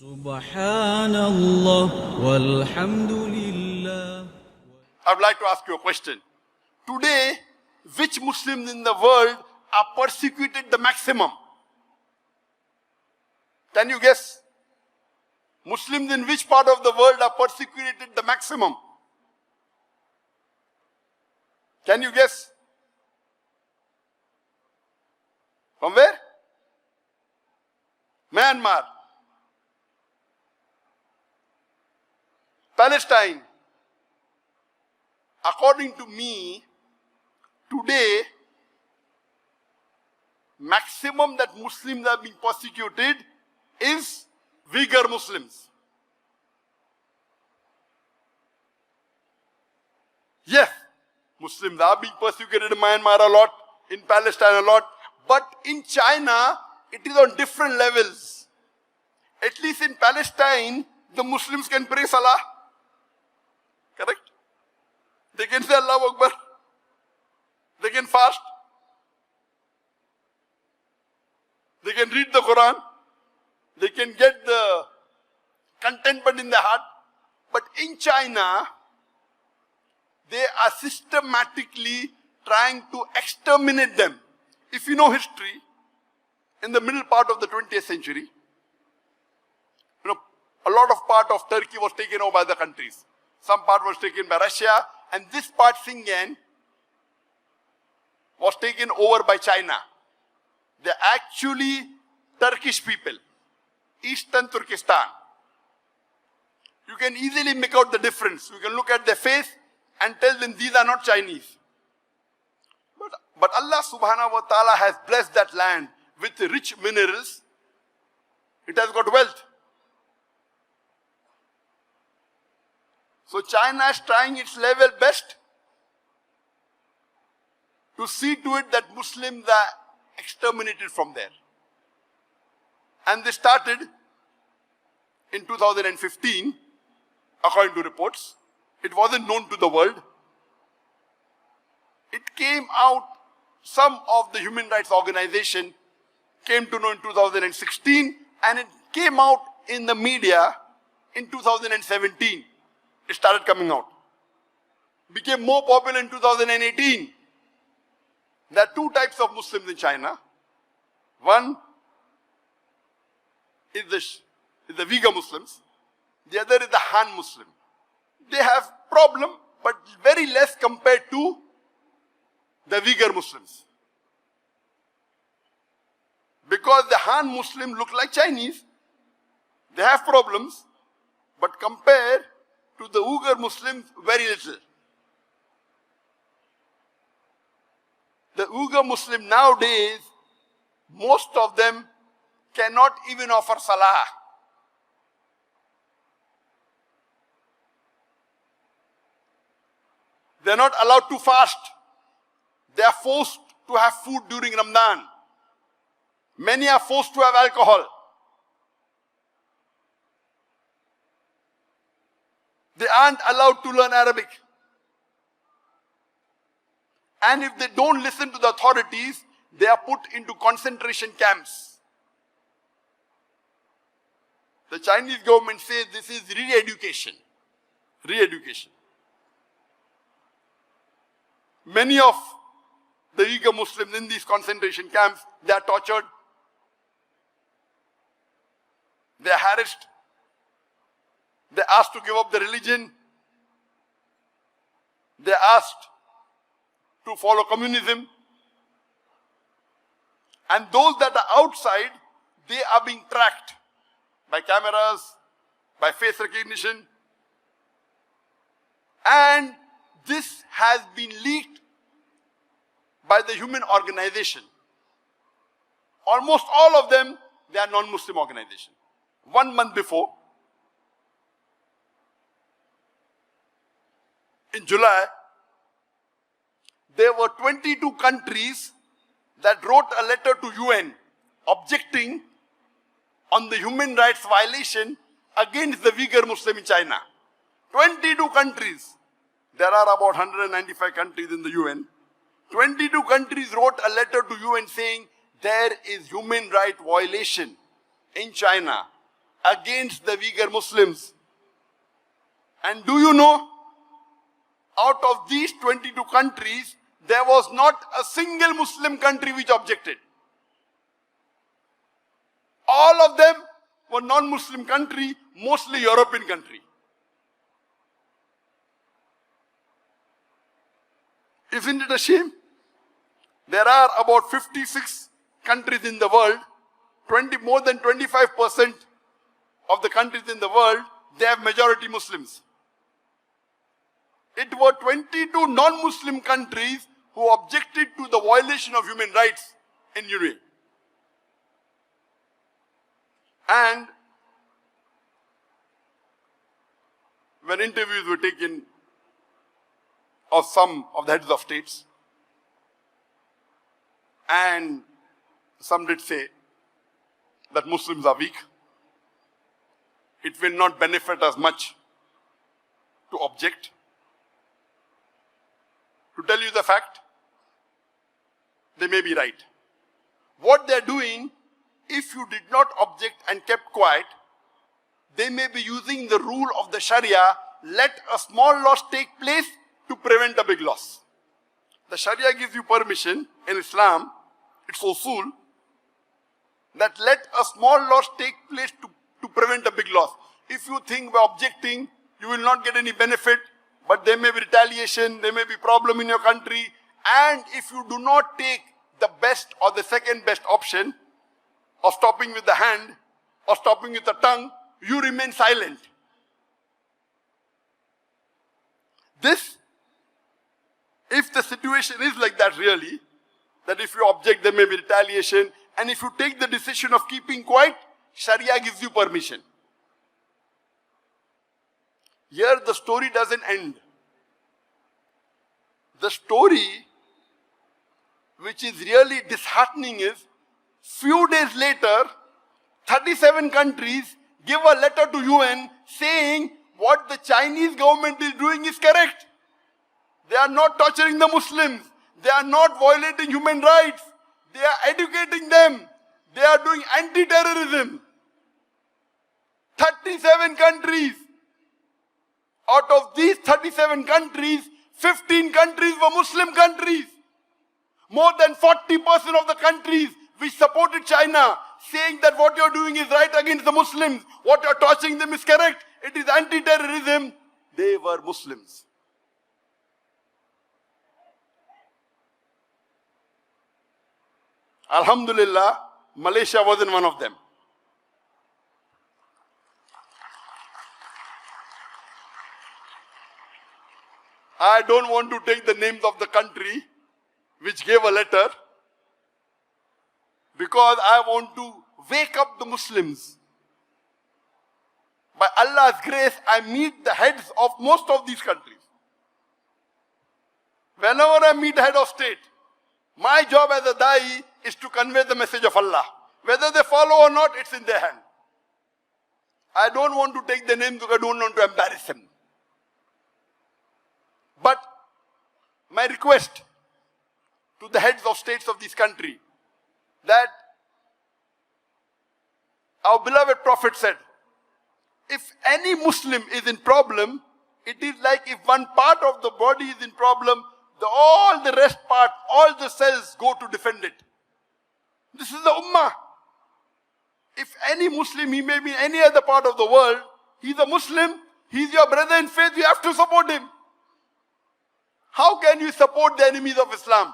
Subhanallah walhamdulillah. I would like to ask you a question. Today, which Muslims in the world are persecuted the maximum? Can you guess? Muslims in which part of the world are persecuted the maximum? Can you guess? From where? Myanmar. Palestine. According to me, today, maximum that Muslims are being persecuted is Uyghur Muslims. Yes, Muslims are being persecuted in Myanmar a lot, in Palestine a lot, but in China, it is on different levels. At least in Palestine, the Muslims can pray Salah. Correct? They can say Allahu Akbar. They can fast. They can read the Quran. They can get the contentment in their heart. But in China, they are systematically trying to exterminate them. If you know history, in the middle part of the 20th century, a lot of part of Turkey was taken over by the countries. Some part was taken by Russia, and this part, Xinjiang, was taken over by China. They're actually Turkish people, Eastern Turkestan. You can easily make out the difference. You can look at their face and tell them these are not Chinese. But Allah subhanahu wa ta'ala has blessed that land with rich minerals. It has got wealth. So China is trying its level best to see to it that Muslims are exterminated from there. And they started in 2015, according to reports. It wasn't known to the world. It came out, some of the human rights organization came to know in 2016, and it came out in the media in 2017. It started coming out. Became more popular in 2018. There are two types of Muslims in China. One is the Uyghur Muslims. The other is the Han Muslim. They have problem, but very less compared to the Uyghur Muslims. Because the Han Muslim look like Chinese. They have problems, but compared to the Uyghur Muslims, very little. The Uyghur Muslim nowadays, most of them cannot even offer Salah. They are not allowed to fast. They are forced to have food during Ramadan. Many are forced to have alcohol. They aren't allowed to learn Arabic. And if they don't listen to the authorities, they are put into concentration camps. The Chinese government says this is re-education. Re-education. Many of the Uyghur Muslims in these concentration camps, they are tortured. They are harassed. They are asked to give up their religion. They are asked to follow communism. And those that are outside, they are being tracked by cameras, by face recognition. And this has been leaked by the human organization. Almost all of them, they are non-Muslim organizations. 1 month before, in July, there were 22 countries that wrote a letter to UN objecting on the human rights violation against the Uyghur Muslim in China. 22 countries. There are about 195 countries in the UN. 22 countries wrote a letter to UN saying there is human right violation in China against the Uyghur Muslims. And do you know, out of these 22 countries, there was not a single Muslim country which objected. All of them were non-Muslim country, mostly European country. Isn't it a shame? There are about 56 countries in the world, more than 25% of the countries in the world, they have majority Muslims. It were 22 non-Muslim countries who objected to the violation of human rights in UAE. And when interviews were taken of some of the heads of states, and some did say that Muslims are weak, it will not benefit us much to object. To tell you the fact, they may be right. What they are doing, if you did not object and kept quiet, they may be using the rule of the Sharia, let a small loss take place to prevent a big loss. The Sharia gives you permission in Islam, it's usul, that let a small loss take place to prevent a big loss. If you think by objecting, you will not get any benefit, but there may be retaliation, there may be problem in your country, and if you do not take the best or the second best option of stopping with the hand or stopping with the tongue, you remain silent. This, if the situation is like that really, that if you object there may be retaliation, and if you take the decision of keeping quiet, Sharia gives you permission. Here the story doesn't end. The story which is really disheartening is, few days later, 37 countries give a letter to UN saying what the Chinese government is doing is correct. They are not torturing the Muslims. They are not violating human rights. They are educating them. They are doing anti-terrorism. 37 countries. Out of these 37 countries, 15 countries were Muslim countries. More than 40% of the countries which supported China, saying that what you are doing is right against the Muslims, what you are torturing them is correct, it is anti-terrorism, they were Muslims. Alhamdulillah, Malaysia wasn't one of them. I don't want to take the names of the country which gave a letter, because I want to wake up the Muslims. By Allah's grace, I meet the heads of most of these countries. Whenever I meet head of state, my job as a da'i is to convey the message of Allah. Whether they follow or not, it's in their hand. I don't want to take the names because I don't want to embarrass them. But my request to the heads of states of this country, that our beloved Prophet said, if any Muslim is in problem, it is like if one part of the body is in problem, all the rest part, all the cells go to defend it. This is the Ummah. If any Muslim, he may be in any other part of the world, he's a Muslim, he's your brother in faith, you have to support him. How can you support the enemies of Islam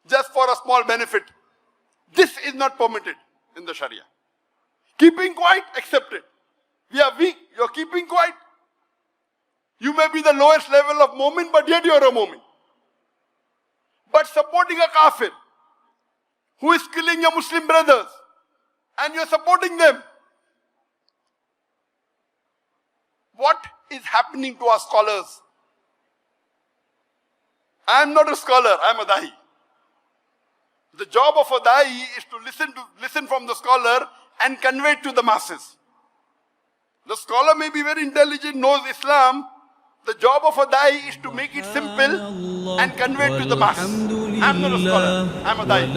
just for a small benefit? This is not permitted in the Sharia. Keeping quiet, accepted. We are weak, you're keeping quiet. You may be the lowest level of mu'min, but yet you're a mu'min. But supporting a kafir who is killing your Muslim brothers, and you're supporting them. What is happening to our scholars? I am not a scholar, I am a da'i. The job of a da'i is to listen from the scholar and convey it to the masses. The scholar may be very intelligent, knows Islam. The job of a da'i is to make it simple and convey it to the masses. I am not a scholar, I am a da'i.